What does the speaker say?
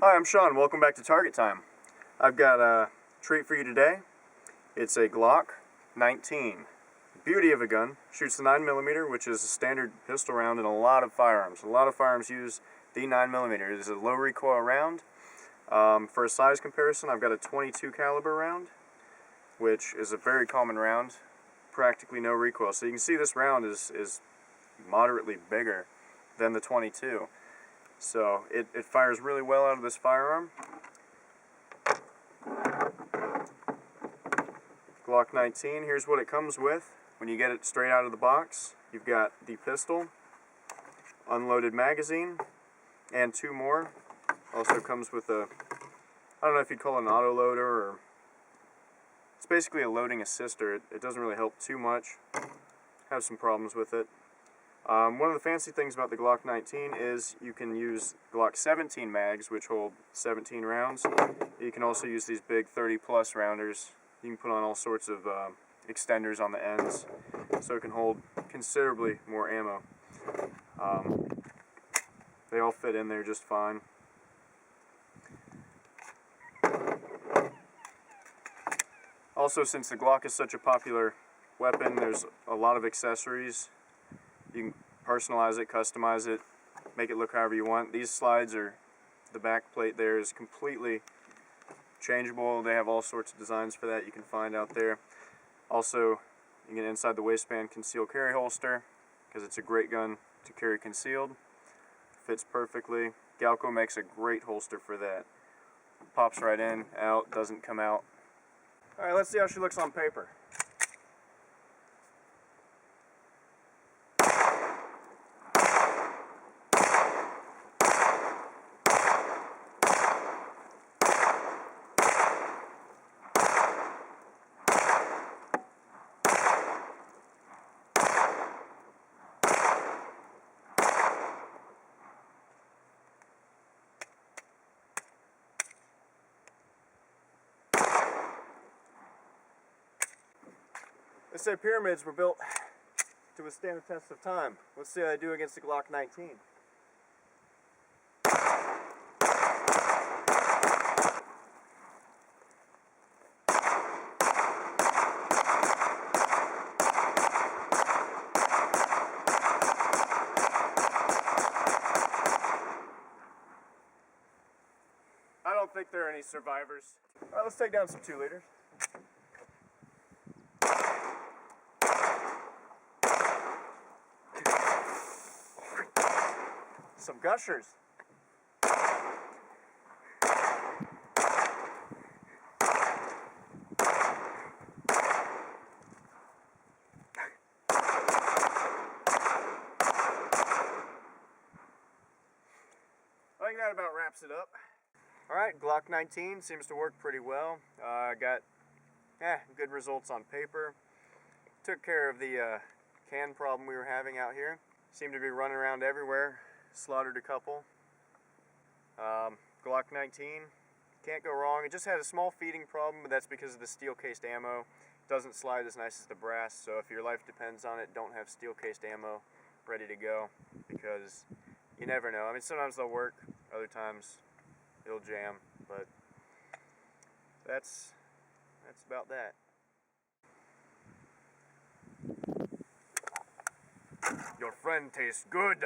Hi, I'm Sean. Welcome back to Target Time. I've got a treat for you today. It's a Glock 19. Beauty of a gun. Shoots the 9mm, which is a standard pistol round in a lot of firearms. A lot of firearms use the 9mm. It is a low recoil round. For a size comparison, I've got a 22 caliber round, which is a very common round. Practically no recoil. So you can see this round is moderately bigger than the 22. So it fires really well out of this firearm. Glock 19, here's what it comes with when you get it straight out of the box. You've got the pistol, unloaded magazine, and two more. Also comes with a, I don't know if you'd call it an auto loader, or it's basically a loading assister. It doesn't really help too much. Have some problems with it. One of the fancy things about the Glock 19 is you can use Glock 17 mags, which hold 17 rounds. You can also use these big 30+ rounders. You can put on all sorts of extenders on the ends, so it can hold considerably more ammo. They all fit in there just fine. Also, since the Glock is such a popular weapon, there's a lot of accessories. You can personalize it, customize it, make it look however you want. These slides the back plate there is completely changeable. They have all sorts of designs for that you can find out there. Also, you can inside the waistband concealed carry holster, because it's a great gun to carry concealed. Fits perfectly. Galco makes a great holster for that. Pops right in, out, doesn't come out. Alright, let's see how she looks on paper. They say pyramids were built to withstand the test of time. Let's see how they do against the Glock 19. I don't think there are any survivors. Alright, let's take down some 2-liters. Some gushers. I think that about wraps it up. Alright, Glock 19 seems to work pretty well. Got good results on paper. Took care of the can problem we were having out here. Seemed to be running around everywhere. Slaughtered a couple. Glock 19, can't go wrong. It just had a small feeding problem, but that's because of the steel-cased ammo. It doesn't slide as nice as the brass, so if your life depends on it, don't have steel-cased ammo ready to go, because you never know. I mean, sometimes they'll work, other times it'll jam, but that's about that. Your friend tastes good.